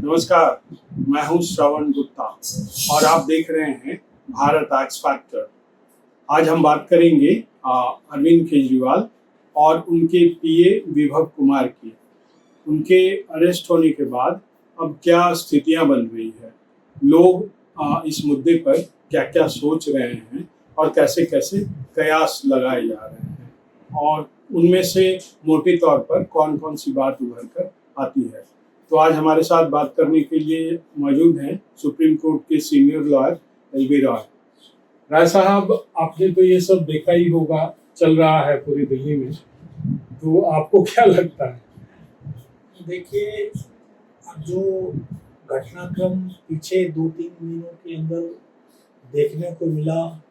नमस्कार, मैं हूं श्रवण गुप्ता और आप देख रहे हैं भारत एक्स फैक्टर। आज हम बात करेंगे अरविंद केजरीवाल और उनके पीए विभव कुमार की। उनके अरेस्ट होने के बाद अब क्या स्थितियां बन रही है, लोग इस मुद्दे पर क्या क्या सोच रहे हैं और कैसे कैसे कयास लगाए जा रहे हैं, और उनमें से मोटे तौर पर कौन कौन सी बात उभर कर आती है। तो आज हमारे साथ बात करने के लिए मौजूद हैं सुप्रीम कोर्ट के सीनियर लॉयर एल.बी. राय साहब, आपने तो ये सब देखा ही होगा, चल रहा है पूरी दिल्ली में, तो आपको क्या लगता है? देखिए, जो घटनाक्रम पीछे 2-3 महीनों के अंदर देखने को मिला,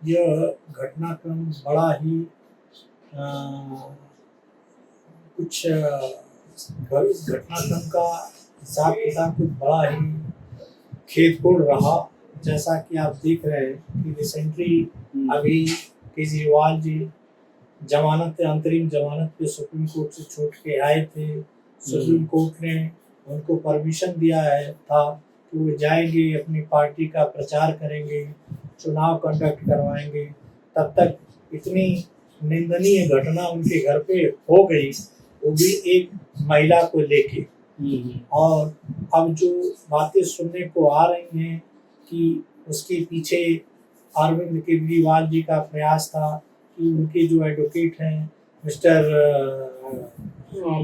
यह घटनाक्रम बड़ा ही कुछ घटनाक्रम का हिसाब किताब कुछ बड़ा ही खेदपूर्ण रहा। जैसा कि आप देख रहे हैं कि रिसेंटली अभी केजरीवाल जी अंतरिम जमानत पे सुप्रीम कोर्ट से छूट के आए थे। सुप्रीम कोर्ट ने उनको परमिशन दिया था कि वो जाएंगे, अपनी पार्टी का प्रचार करेंगे, चुनाव कंडक्ट करवाएंगे। तब तक इतनी निंदनीय घटना उनके घर पे हो गई, वो भी एक महिला को लेके। और अब जो बातें सुनने को आ रही हैं कि उसके पीछे अरविंद केजरीवाल जी का प्रयास था कि उनके जो एडवोकेट हैं मिस्टर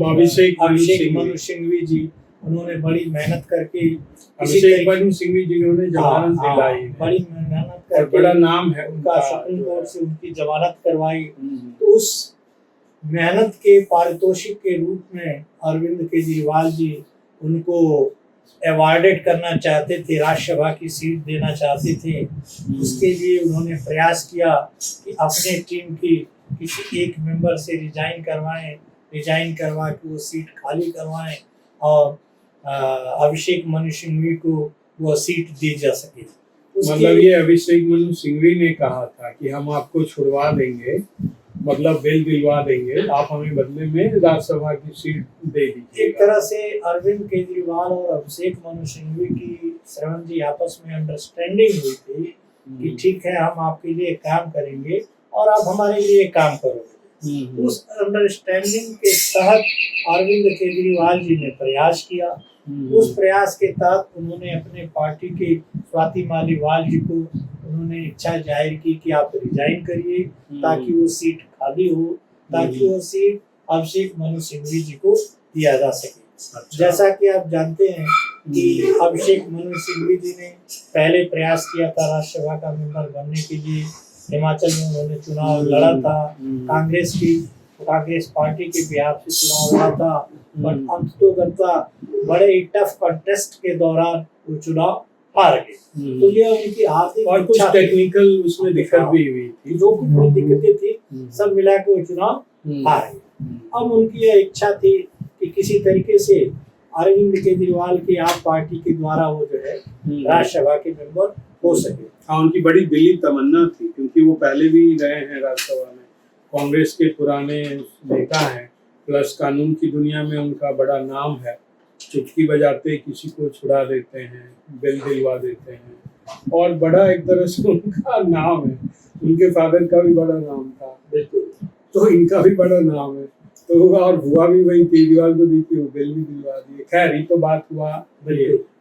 अभिषेक मनु सिंघवी जी, उन्होंने बड़ी मेहनत करके अभिषेक मनु सिंघवी जी ने जमानत दिलाई, बड़ी मेहनत करके बड़ा नाम है उनका, सुप्रीम कोर्ट से उनकी जमानत करवाई। तो उस मेहनत के पारितोषिक के रूप में अरविंद केजरीवाल जी उनको अवॉर्डेड करना चाहते थे, राज्यसभा की सीट देना चाहते थे। उसके लिए उन्होंने प्रयास किया कि अपने टीम की किसी एक मेंबर से रिजाइन करवा के वो सीट खाली करवाएं और अभिषेक मनु सिंघवी को वो सीट दी जा सके। मतलब ये अभिषेक मनु सिंघवी ने कहा था कि हम आपको छुड़वा देंगे, मतलब बेल दिलवा देंगे, आप हमें बदले में राज्यसभा की सीट दे दीजिए। एक तरह से अरविंद केजरीवाल और अभिषेक मनु सिंघवी की श्रवण जी आपस में अंडरस्टैंडिंग हुई थी कि ठीक है, हम आपके लिए काम करेंगे और आप हमारे लिए काम करोगे। उस अंडरस्टैंडिंग के तहत अरविंद केजरीवाल जी ने प्रयास किया। उस प्रयास के तहत उन्होंने अपने पार्टी के स्वाति मालीवाल जी को उन्होंने इच्छा जाहिर की कि आप रिजाइन करिए ताकि वो सीट खाली हो, ताकि वो सीट अभिषेक मनु सिंघवी जी को दिया जा सके। अच्छा। जैसा कि आप जानते हैं कि अभिषेक मनु सिंघवी जी ने पहले प्रयास किया था राज्यसभा का मेंबर बनने के लिए। हिमाचल में उन्होंने चुनाव लड़ा था, कांग्रेस पार्टी के बिहार से चुनाव लड़ा था, बट अंततोगत्वा बड़े ही टफ कंटेस्ट के दौरान वो चुनाव हार गए। तो ये उनकी आर्थिक और कुछ टेक्निकल उसमें दिक्कत भी हुई थी, जो कुछ दिक्कतें थी सब मिला के वो चुनाव हार गए। अब उनकी यह इच्छा थी कि किसी तरीके से अरविंद केजरीवाल की आप पार्टी के द्वारा वो जो है राज्यसभा के मेंबर हो सके। हाँ, उनकी बड़ी दिली तमन्ना थी, क्योंकि वो पहले भी रहे हैं राज्यसभा में, कांग्रेस के पुराने नेता हैं, प्लस कानून की दुनिया में उनका बड़ा नाम है। चुटकी बजाते किसी को छुड़ा देते हैं, बिल दिलवा देते हैं, और बड़ा एक तरह से उनका नाम है। उनके फादर का भी बड़ा नाम था, बिल्कुल, तो इनका भी बड़ा नाम है। तो और हुआ भी वही, केजरीवाल को दी थी, वो बिल भी दिलवा दिए। खैर, ये तो बात हुआ।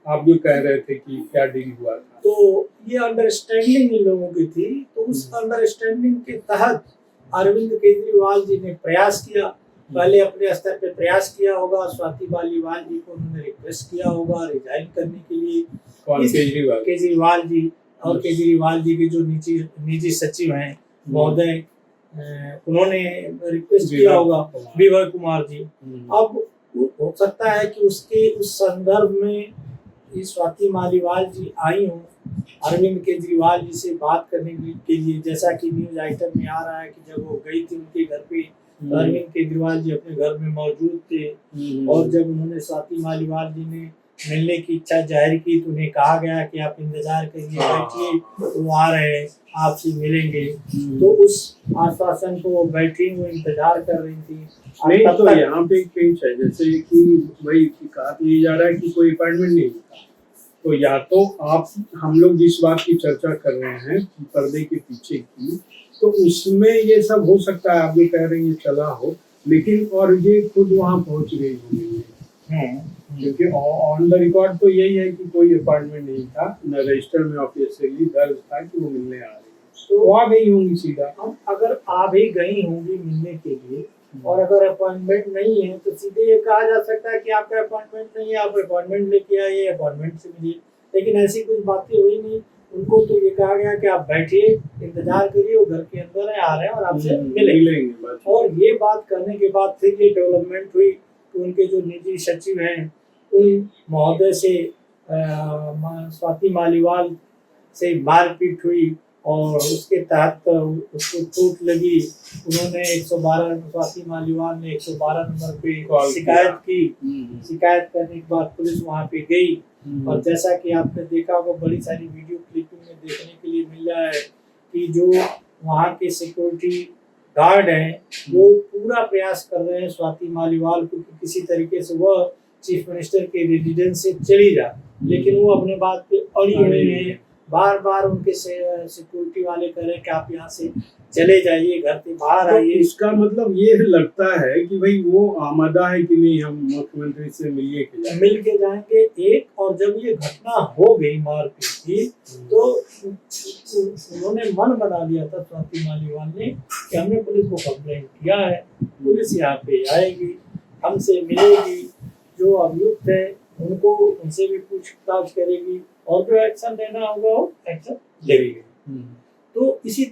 आप जो कह रहे थे कि क्या डील हुआ था, तो ये अंडरस्टैंडिंग इन लोगों की थी। तो उस अंडरस्टैंडिंग के तहत अरविंद केजरीवाल जी ने प्रयास किया, पहले अपने स्तर पे प्रयास किया होगा। स्वाति मालीवाल जी को उन्होंने रिक्वेस्ट किया होगा रिजाइन करने के लिए। केजरीवाल जी और केजरीवाल जी के जो निजी सचिव हैं महोदय, उन्होंने रिक्वेस्ट किया होगा, विभव कुमार जी। अब हो सकता है कि उसके उस संदर्भ में स्वाति मालीवाल जी आई हों अरविंद केजरीवाल जी से बात करने के लिए। जैसा कि न्यूज आइटम में आ रहा है कि जब वो गई थी उनके घर पे, अरविंद केजरीवाल जी अपने घर में मौजूद थे, और जब उन्होंने स्वाति मालीवाल जी ने मिलने की इच्छा जाहिर की तो उन्हें कहा गया कि आप इंतजार करिए, बैठिए, वो आ रहे हैं, आपसे मिलेंगे। तो उस आश्वासन को वो बैठी, वो इंतजार कर रही थी। नहीं तब तो तक यहाँ पे एक पिंच है, जैसे कि भाई कहा तो ये जा रहा है कि कोई अपॉइंटमेंट नहीं होता, तो या तो आप, हम लोग जिस बात की चर्चा कर रहे हैं पर्दे के पीछे की, तो उसमें ये सब हो सकता है, आप जो कह रहे हैं ये चला हो, लेकिन और ये खुद वहाँ पहुँच गई होंगी, क्योंकि ऑन द रिकॉर्ड तो यही है कि कोई अपॉइंटमेंट नहीं था, न रजिस्टर में ऑफिशियली दर्ज था कि वो मिलने आ रही है, तो वो आ गई होंगी सीधा। हम अगर आ भी गई होंगी मिलने के लिए और अगर अपॉइंटमेंट नहीं है तो सीधे ये कहा जा सकता है कि आपका अपॉइंटमेंट नहीं है, आप अपॉइंटमेंट लेके आइए, अपॉइंटमेंट से मिलिए। लेकिन ऐसी कुछ बातें हुई नहीं, उनको तो ये कहा गया कि आप बैठिए, इंतजार करिए, वो घर के अंदर है, आ रहे हैं और आपसे मिलेंगे। और ये बात करने के बाद फिर ये डेवलपमेंट हुई कि उनके जो निजी सचिव हैं उन महोदय से स्वाति मालीवाल से मारपीट हुई और उसके तहत उसको चोट लगी। उन्होंने 112, स्वाति मालीवाल ने 112 नंबर पे शिकायत की। शिकायत करने के बाद पुलिस वहाँ पे गई और जैसा कि आपने देखा होगा, बड़ी सारी वीडियो क्लिपिंग में देखने के लिए मिल रहा है कि जो वहाँ के सिक्योरिटी गार्ड हैं वो पूरा प्रयास कर रहे हैं स्वाति मालीवाल को कि किसी तरीके से वह चीफ मिनिस्टर के रेजिडेंस से चली जा, लेकिन वो अपने बात पे अड़ी हुई है। बार बार उनके सिक्योरिटी वाले कह रहे हैं कि आप यहाँ से चले जाइए, घर से बाहर आइए। तो इसका मतलब ये लगता है कि भाई वो आमादा है कि नहीं, हम मुख्यमंत्री से मिल के जाएंगे। एक और जब ये घटना हो गई मारपीट की तो उन्होंने मन बना लिया था स्वाति मालीवाल ने कि हमने पुलिस को कंप्लेंट किया है, पुलिस यहाँ पे आएगी, हमसे मिलेगी, जो अभियुक्त है उनको उनसे भी पूछताछ करेगी और जो एक्शन लेना होगा वो एक्शन लेगी। तो इसी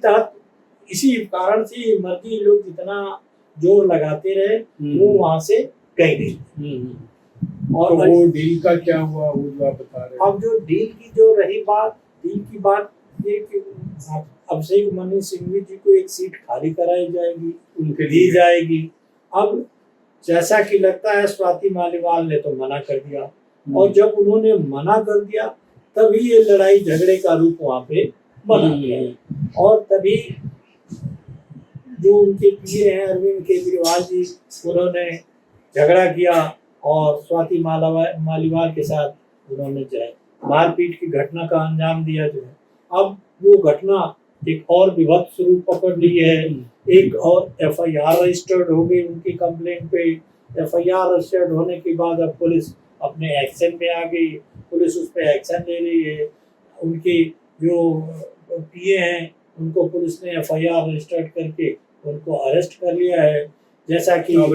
कारण से मर्जी लोग जितना जोर लगाते रहे वो वहां से गई नहीं। और तो वो डील का क्या हुआ वो जो आप बता रहे हैं? अब जो डील की जो रही बात, डील की बात ये कि अभिषेक मनु सिंघवी जी को एक सीट खाली कराई जाएगी, उनके दी जाएगी। अब जैसा कि लगता है स्वाति मालीवाल ने तो मना कर दिया और जब उन्होंने मना कर दिया तभी ये लड़ाई झगड़े का रूप वहाँ पे बना गया और तभी जो उनके पीए हैं अरविंद केजरीवाल जी, उन्होंने झगड़ा किया और स्वाति मालीवाल के साथ उन्होंने जो है मारपीट की घटना का अंजाम दिया। जो है अब वो घटना एक और विभत्स रूप पकड़ ली है। एक और एफआईआर रजिस्टर्ड हो गई उनकी कंप्लेंट पे। एफआईआर रजिस्टर्ड होने के बाद अब पुलिस अपने एक्शन पे आ गई, पुलिस उस पर एक्शन ले रही है। उनके जो पीए हैं उनको पुलिस ने एफआईआर रजिस्टर्ड करके उनको अरेस्ट कर लिया है। जैसा कि अब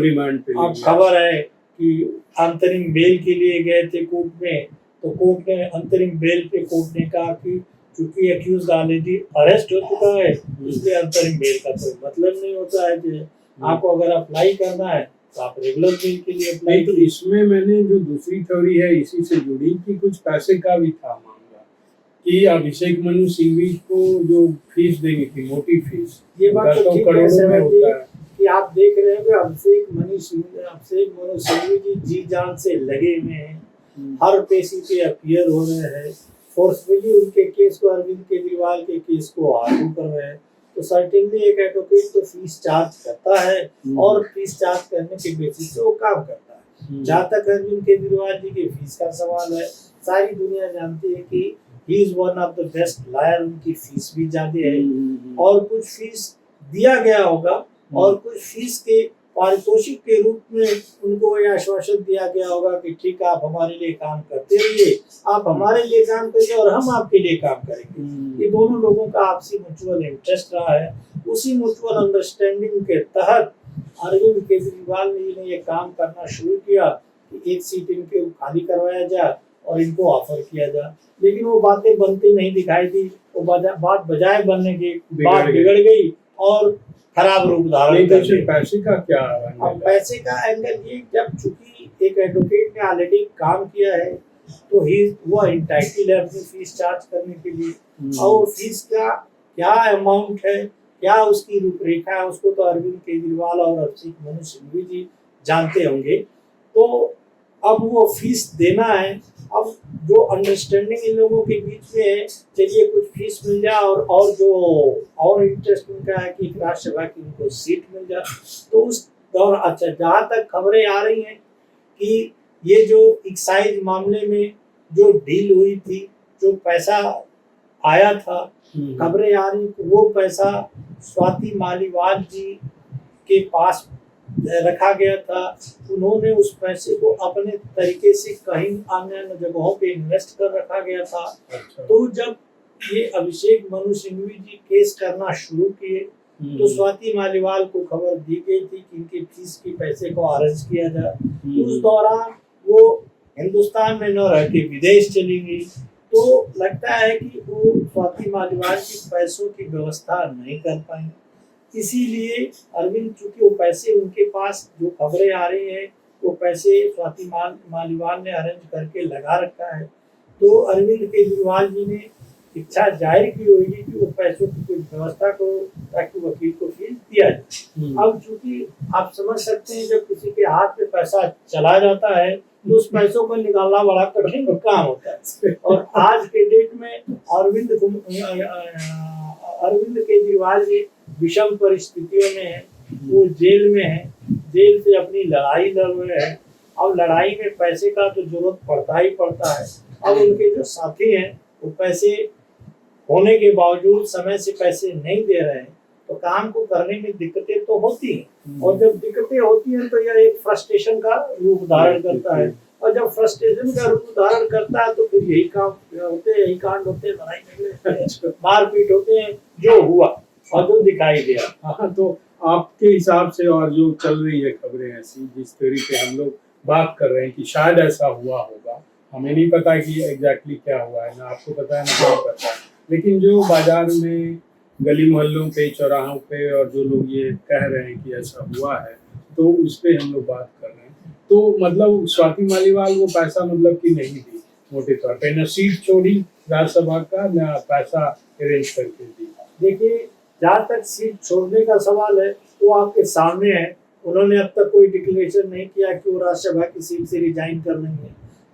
खबर है कि अंतरिम बेल के लिए गए थे कोर्ट में, तो कोर्ट ने अंतरिम बेल पे कोर्ट ने कहा कि चूंकि अक्यूज्ड ऑलरेडी अरेस्ट हो चुका है इसलिए अंतरिम बेल का कोई मतलब नहीं होता है कि आपको अगर अप्लाई करना है तो आप रेगुलर बेल के लिए अप्लाई। तो इसमें मैंने जो दूसरी थ्योरी है इसी से जुड़ी कि कुछ पैसे का भी था मामला कि अभिषेक मनु सिंघवी को जो फीस देनी थी, मोटी फीस, ये बात तो करोड़ों में होता है कि आप देख रहे हैं कि अभिषेक मनु सिंघवी जी जान से लगे हुए हैं, हर पेशी पे अपीयर हो रहे हैं, फोर्सफुली उनके केस को, अरविंद केजरीवाल के केस को आर्गू कर रहे हैं। तो सर्टेनली एक एडवोकेट तो फीस चार्ज करता है और फीस चार्ज करने के बेसिस से वो काम करता है। जहाँ तक अरविंद केजरीवाल जी की फीस का सवाल है, सारी दुनिया जानती है कि he is one of the best lawyer, उनकी फीस भी ज्यादा है और कुछ फीस दिया गया होगा और कुछ फीस के पारितोषिक के रूप में उनको यह आश्वासन दिया गया होगा कि ठीक है आप हमारे लिए काम करते रहिए, आप हमारे लिए काम करिए और हम आपके लिए काम करेंगे। ये दोनों लोगों का आपसी म्यूचुअल इंटरेस्ट रहा है। उसी म्यूचुअल अंडरस्टैंडिंग के तहत अरविंद केजरीवाल ने ये काम करना शुरू किया कि एक सीट इनके खाली करवाया जाए और इनको ऑफर किया जाए, लेकिन वो बातें बनती नहीं दिखाई दी। वो बात बजाय बनने की बात बिगड़ गई और खराब रूप धारण कर लिया। पैसे का क्या? अब पैसे का एंगल ये, जब चूंकि एक एडवोकेट ने ऑलरेडी काम किया है तो वो इंटाइटल है अपनी फीस चार्ज करने के लिए और फीस का क्या अमाउंट है, क्या उसकी रूपरेखा है, उसको तो अरविंद केजरीवाल और अभिषेक मनु सिंघवी जी जानते होंगे। तो अब वो फीस देना है अब जो अंडरस्टैंडिंग इन लोगों के बीच में है, चलिए कुछ फीस मिल जाए और जो और इंटरेस्ट उनका है कि राज्यसभा की उनको सीट मिल जाए। तो उस दौर अच्छा जहाँ तक खबरें आ रही हैं कि ये जो एक्साइज मामले में जो डील हुई थी, जो पैसा आया था, खबरें आ रही कि वो पैसा स्वाति मालीवाल जी के पास रखा गया था। उन्होंने उस पैसे को अपने तरीके से कहीं अन्य जगहों पे इन्वेस्ट कर रखा गया था। अच्छा। तो जब ये अभिषेक मनु सिंघवी जी केस करना शुरू किए तो स्वाति मालीवाल को खबर दी गई थी कि इनके फीस के पैसे को अरेंज किया जाए। उस दौरान वो हिंदुस्तान में न रह के विदेश चली गई। तो लगता है कि वो स्वाति मालीवाल की पैसों की व्यवस्था नहीं कर पाई, इसीलिए अरविंद चूंकि वो पैसे उनके पास जो खबरें आ रही हैं वो पैसे स्वाति मालीवाल ने अरेंज करके लगा रखा है। तो अरविंद केजरीवाल जी ने इच्छा जाहिर की होगी कि वो पैसों की कुछ व्यवस्था को ताकि वकील को फीस दिया जाए। अब चूंकि आप समझ सकते हैं जब किसी के हाथ में पैसा चला जाता है तो उस पैसों को निकालना बड़ा कठिन काम होता है। और आज के डेट में अरविंद केजरीवाल जी विषम परिस्थितियों में है, वो जेल में है, जेल से अपनी लड़ाई लड़ रहे हैं। अब लड़ाई में पैसे का तो जरूरत पड़ता ही पड़ता है। अब उनके जो साथी हैं वो पैसे होने के बावजूद समय से पैसे नहीं दे रहे हैं, तो काम को करने में दिक्कतें तो होती हैं। और जब दिक्कतें होती हैं तो यह एक फ्रस्ट्रेशन का रूप धारण करता है, और जब फ्रस्ट्रेशन का रूप धारण करता है तो फिर यही काम होते हैं, यही कांड होते हैं, लड़ाई झगड़े मारपीट होते हैं, जो हुआ और जो दिखाई दिया। हाँ, तो आपके हिसाब से और जो चल रही है खबरें ऐसी जिस तरीके हम लोग बात कर रहे हैं कि शायद ऐसा हुआ होगा, हमें नहीं पता कि एग्जैक्टली क्या हुआ है, ना आपको पता है ना मुझे पता है, लेकिन जो बाजार में गली मोहल्लों पे चौराहों पे और जो लोग ये कह रहे हैं कि ऐसा हुआ है, तो उस पर हम लोग बात कर रहे हैं। तो मतलब स्वाति मालीवाल वो पैसा मतलब कि नहीं दी मोटे तौर पे, न सीट छोड़ी राज्यसभा का, न पैसा अरेंज करके दी। देखिए जहाँ तक सीट छोड़ने का सवाल है वो आपके सामने है। उन्होंने अब तक कोई डिक्लेरेशन नहीं किया कि वो राज्यसभा की सीट से रिजाइन कर लेंगे।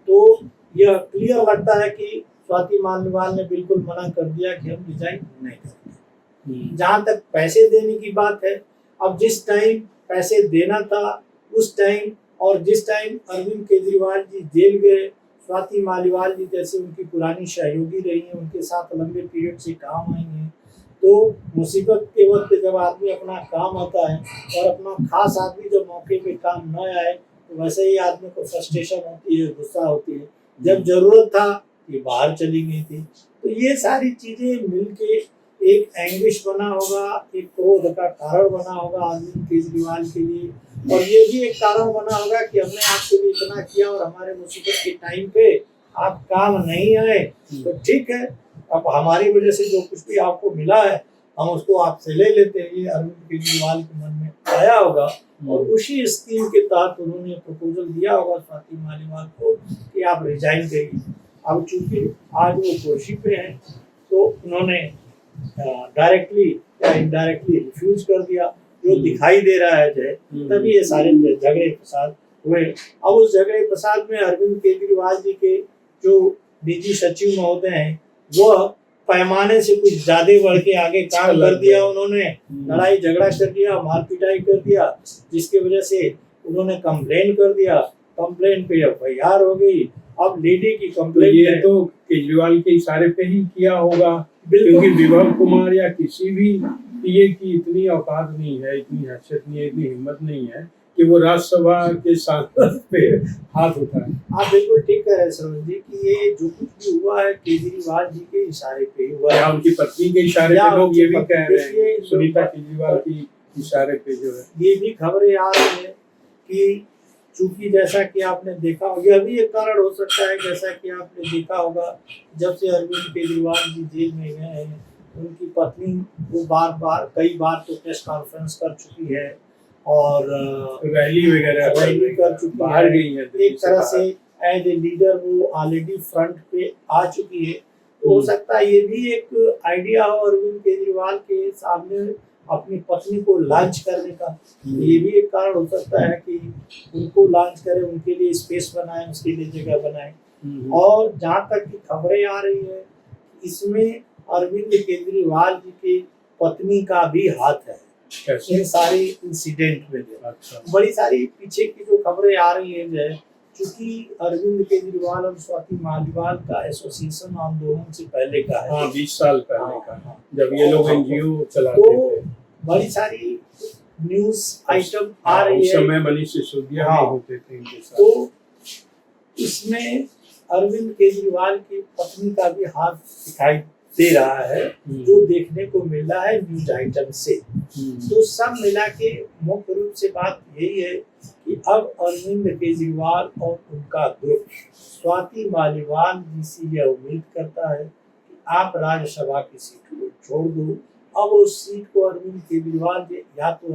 तो यह क्लियर लगता है कि स्वाति मालीवाल ने बिल्कुल मना कर दिया कि हम रिजाइन नहीं करेंगे। जहाँ तक पैसे देने की बात है, अब जिस टाइम पैसे देना था उस टाइम और जिस टाइम अरविंद केजरीवाल जी जेल गए, स्वाति मालीवाल जी जैसे उनकी पुरानी सहयोगी रही हैं, उनके साथ लंबे पीरियड से काम आई हैं। तो मुसीबत के वक्त जब आदमी अपना काम आता है और अपना खास आदमी जब मौके पे काम न आए तो वैसे ही आदमी को फ्रस्ट्रेशन होती है, गुस्सा होती है। जब जरूरत था ये बाहर चली गई थी। तो ये सारी चीजें मिलके एक एंग्विश बना होगा, एक क्रोध का कारण बना होगा अरविंद केजरीवाल के लिए, और ये भी एक कारण बना होगा कि हमने आपके लिए इतना किया और हमारे मुसीबत के टाइम पे आप काम नहीं आए, तो ठीक है अब हमारी वजह से जो कुछ भी आपको मिला है हम उसको आपसे ले लेते हैं। ये अरविंद केजरीवाल के मन में आया होगा और उसी स्कीम के तहत उन्होंने प्रपोजल दिया होगा स्वाति मालीवाल को कि आप रिजाइन करिए। अब चूंकि आज वो कुर्सी पे हैं तो उन्होंने डायरेक्टली या इनडायरेक्टली रिफ्यूज कर दिया, जो दिखाई दे रहा है जय, तभी ये सारे झगड़े फसाद हुए। अब उस झगड़े फसाद में अरविंद केजरीवाल जी के जो निजी सचिव महोदय हैं वह पैमाने से कुछ ज्यादा बढ़ के आगे काम कर दिया। उन्होंने लड़ाई झगड़ा कर दिया, मारपिटाई कर दिया, जिसकी वजह से उन्होंने कंप्लेन कर दिया। कंप्लेन पे एफआईआर हो गई। अब लेडी की कंप्लेन, तो ये तो केजरीवाल के इशारे पे ही किया होगा, क्योंकि विभव कुमार या किसी भी पीए की इतनी औकात नहीं है, इतनी हैसियत नहीं है, इतनी हिम्मत नहीं है कि वो राज्यसभा के सांसद पे हाथ उठाए। आप बिल्कुल ठीक कह रहे हैं सरोज जी कि ये जो कुछ भी हुआ है केजरीवाल जी के इशारे पे हुआ है, या उनकी पत्नी के इशारे पे, लोग ये भी कह रहे हैं सुनीता केजरीवाल की इशारे पे जो है। ये भी खबरें आ रही है कि चूंकि जैसा कि आपने देखा, यह भी एक कारण हो सकता है जैसा कि आपने देखा होगा जब से अरविंद केजरीवाल जी जेल में गए हैं, उनकी पत्नी वो कई बार तो प्रेस कॉन्फ्रेंस कर चुकी है और रैली वगैरह कर चुकी बाहर गई है। एक तरह से एज ए लीडर वो ऑलरेडी फ्रंट पे आ चुकी है। तो हो सकता है ये भी एक आइडिया हो अरविंद केजरीवाल के सामने अपनी पत्नी को लॉन्च करने का। ये भी एक कारण हो सकता है कि उनको लॉन्च करें, उनके लिए स्पेस बनाए, उसके लिए जगह बनाए। और जहाँ तक की खबरें आ रही है इसमें अरविंद केजरीवाल जी की पत्नी का भी हाथ है इन सारे इंसिडेंट में। अच्छा। बड़ी सारी पीछे की जो खबरें आ रही है जो क्योंकि अरविंद केजरीवाल और स्वाति मालीवाल का एसोसिएशन आंदोलन से पहले का है। हाँ, 20 साल पहले का, जब ये लोग एनजीओ चलाते थे। बड़ी सारी न्यूज आइटम आ रही है। उस समय मनीष सिसोदिया भी होते थे इनके साथ। तो इसमें अरविंद केजरीवाल की पत्नी का भी हाथ दिखाई दे रहा है जो देखने को मिल रहा है न्यूज आइटम से। तो सब मिला के मुख्य रूप से बात यही है कि अब अरविंद केजरीवाल और उनका ग्रुप स्वाति मालीवाल जी से यह उम्मीद करता है कि आप राज्यसभा की सीट को छोड़ दो। अब उस सीट को अरविंद केजरीवाल या तो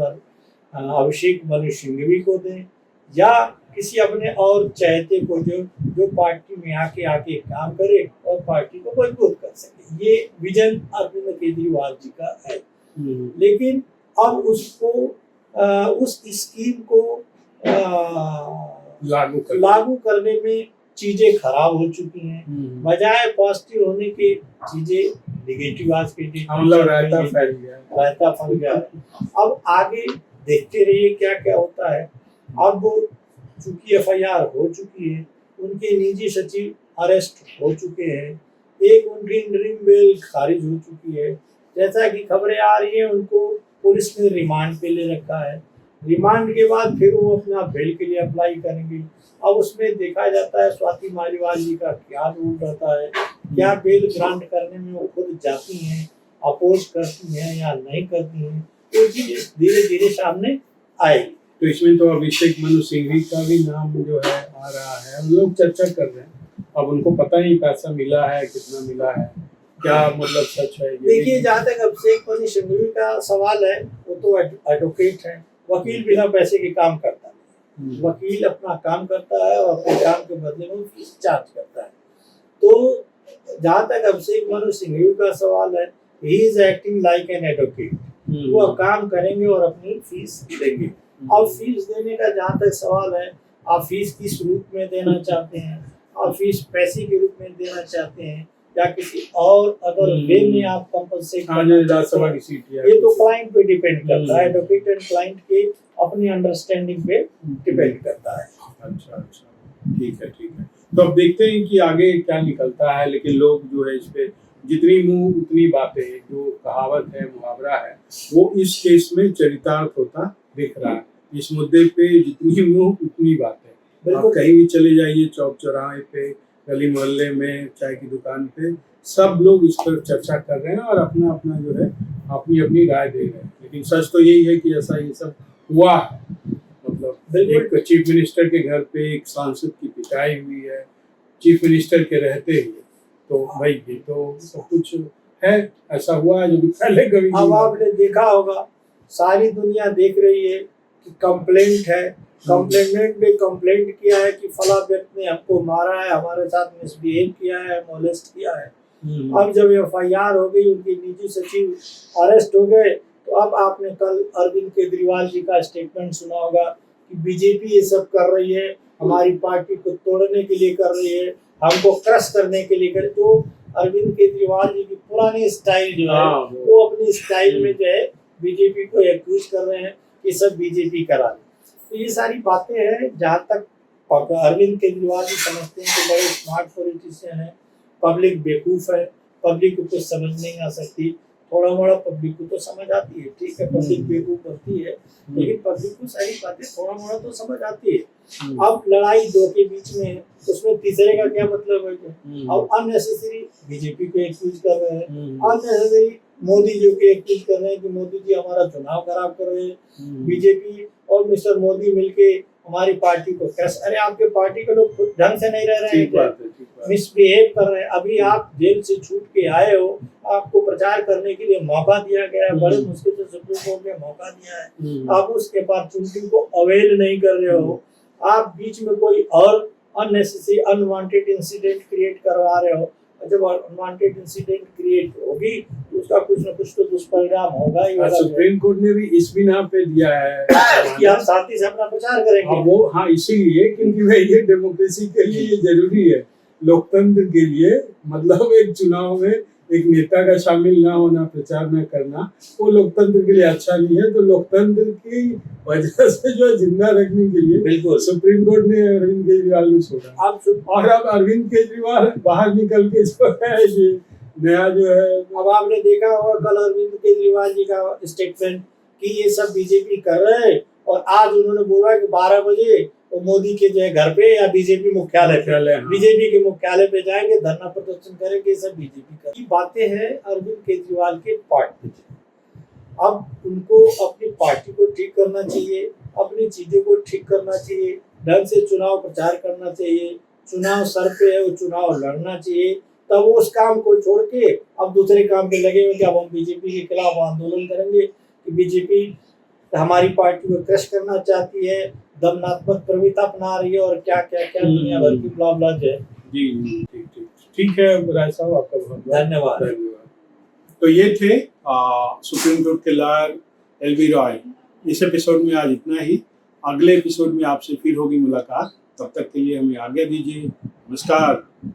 अभिषेक मनु सिंघवी को दें या किसी अपने और चहेते को जो पार्टी में आके काम करे और पार्टी को मजबूत कर सके। ये विजन अरविंद केजरीवाल जी का है। लेकिन अब उसको उस स्कीम को लागू करने में चीजें खराब हो चुकी हैं। बजाय पॉजिटिव होने के चीजें निगेटिव आज के रायता फैल गया। अब आगे देखते रहिए क्या क्या होता है। अब चूंकि एफआईआर हो चुकी है, उनके निजी सचिव अरेस्ट हो चुके हैं, एक उनकी इंटरिम बेल खारिज हो चुकी है। जैसा कि खबरें आ रही हैं उनको पुलिस ने रिमांड पे ले रखा है। रिमांड के बाद फिर वो अपना बेल के लिए अप्लाई करेंगे। अब उसमें देखा जाता है स्वाति मालीवाल जी का क्या रूल रहता है, क्या बेल ग्रांट करने में वो खुद जाती हैं, अपोज करती हैं या नहीं करती हैं, तो चीज धीरे धीरे सामने आएगी। तो इसमें तो अभिषेक मनु सिंघवी का भी नाम जो है आ रहा है, हम लोग चर्चा कर रहे हैं। अब उनको पता नहीं पैसा मिला है, कितना मिला है, क्या मतलब सच है। देखिए, जहाँ तक अभिषेक मनु सिंघवी का सवाल है, वो तो एडवोकेट है, वकील बिना पैसे के काम करता है। वकील अपना काम करता है और अपने काम के बदले में फीस चार्ज करता है। तो जहाँ तक अभिषेक मनु सिंघवी का सवाल है, he is acting like an advocate. वो काम करेंगे और अपनी फीस देंगे। अब फीस देने का जहाँ तक सवाल है, आप फीस किस रूप में देना चाहते हैं, आप फीस पैसे के रूप में देना चाहते हैं या किसी और अदर वे में आप कंपनसेट राज्यसभा की सीट, ये तो क्लाइंट पे डिपेंड करता है। एडवोकेट एंड क्लाइंट के अपनी अंडरस्टैंडिंग पे डिपेंड करता है। अच्छा, ठीक है। तो अब देखते हैं कि आगे क्या निकलता है। लेकिन लोग जो है इस पे जितनी मुंह उतनी बातें, जो कहावत है, मुहावरा है, वो इस केस में चरितार्थ होता दिख रहा है। इस मुद्दे पे जितनी मुंह उतनी बातें। आप कहीं भी चले जाइए, चौक चौराहे पे, गली मोहल्ले में, चाय की दुकान पे, सब लोग इस पर चर्चा कर रहे हैं और अपना अपना जो है अपनी राय दे रहे हैं। लेकिन सच तो यही है कि ऐसा ये सब हुआ है। मतलब एक चीफ मिनिस्टर के घर पे एक सांसद की पिटाई हुई है, चीफ मिनिस्टर के रहते हुए। तो भाई ये तो सब कुछ है, ऐसा हुआ है जो पहले कभी। अब आपने देखा होगा, सारी दुनिया देख रही है कि कंप्लेंट है, कंप्लेनेंट ने कंप्लेंट किया है कि फला व्यक्ति ने हमको मारा है, हमारे साथ मिसबिहेव किया है, मोलेस्ट किया है। अब जब एफआईआर हो गई, उनके निजी सचिव अरेस्ट हो गए, तो अब आपने कल अरविंद केजरीवाल जी का स्टेटमेंट सुना होगा कि बीजेपी ये सब कर रही है, हमारी पार्टी को तोड़ने के लिए कर रही है, हमको क्रश करने के लिए कर। तो अरविंद केजरीवाल जी की पुरानी स्टाइल जो है, वो अपनी स्टाइल में जो है बीजेपी को एक्यूज कर रहे हैं कि सब बीजेपी करा रही। तो ये सारी बातें हैं। जहाँ तक अरविंद केजरीवाल जी समझते हैं कि बड़े स्मार्ट पॉलिटिशियन है, पब्लिक बेवकूफ़ है, पब्लिक को कुछ समझ नहीं आ सकती। थोड़ा मोड़ा पब्लिक को तो समझ आती है, ठीक है, पब्लिक बेवकूफ बनती है, लेकिन पब्लिक को सारी बातें थोड़ा मोड़ा तो समझ आती है। अब लड़ाई दो के बीच में है, उसमें तीसरे का क्या मतलब है। अब अननेसेसरी बीजेपी को एक्यूज कर रहे हैं, अननेसेसरी मोदी जी को एक्यूज कर रहे हैं कि मोदी जी हमारा चुनाव खराब कर रहे हैं। बीजेपी और मिस्टर मोदी मिलके हमारी पार्टी को कैसे, अरे आपके पार्टी के लोग ढंग से नहीं रह रहे हैं, मिसबिहेव कर रहे हैं। अभी आप जेल से छूट के आए हो, आपको प्रचार करने के लिए मौका दिया गया है, बड़े मुश्किल से सुप्रीम कोर्ट ने मौका दिया है, आप उस अपॉर्चुनिटी को अवेल नहीं कर रहे हो। आप बीच में कोई और अननेसेसरी अनवांटेड इंसिडेंट क्रिएट करवा रहे हो। जब अनवांटेड इंसिडेंट क्रिएट होगी तो उसका कुछ न कुछ तो दुष्परिणाम होगा ही होगा। सुप्रीम कोर्ट ने भी इस बिना पे दिया है कि हम शांति से अपना प्रचार करेंगे। वो हाँ, इसीलिए क्योंकि भाई ये डेमोक्रेसी के लिए ये जरूरी है लोकतंत्र के लिए, मतलब एक चुनाव में एक नेता का शामिल ना होना, प्रचार न करना, वो लोकतंत्र के लिए अच्छा नहीं है। तो लोकतंत्र की वजह से जो है जिंदा रखने के लिए बिल्कुल सुप्रीम कोर्ट ने अरविंद केजरीवाल को छोड़ा। और अब अरविंद केजरीवाल बाहर निकल के जो है ये नया जो है, अब आपने देखा होगा कल अरविंद केजरीवाल जी का स्टेटमेंट कि ये सब बीजेपी कर रहे हैं, और आज उन्होंने बोला कि 12 बजे वो मोदी के जो है घर पे या बीजेपी मुख्यालय बीजेपी के मुख्यालय पे जाएंगे, धरना प्रदर्शन करेंगे। ये सब बीजेपी की बातें हैं अरविंद केजरीवाल के पार्टी की। अब उनको अपनी पार्टी को ठीक करना चाहिए, अपनी चीजों को ठीक करना चाहिए, ढंग से चुनाव प्रचार करना चाहिए, चुनाव सर पे है वो चुनाव लड़ना चाहिए। तब वो उस काम को छोड़ के अब दूसरे काम पे लगे हुए कि अब हम बीजेपी के खिलाफ आंदोलन करेंगे कि बीजेपी हमारी पार्टी को क्रश करना चाहती है, दमनात्मक प्रवृत्ति अपना रही है, और क्या क्या क्या दुनिया भर की ब्ला है। जी ठीक ठीक ठीक है राय साहब, आपका बहुत धन्यवाद। तो ये थे सुप्रीम कोर्ट के लॉयर एलवी रॉय। इस एपिसोड में आज इतना ही। अगले एपिसोड में आपसे फिर होगी मुलाकात। तब तक के लिए हमें आज्ञा दीजिए। नमस्कार।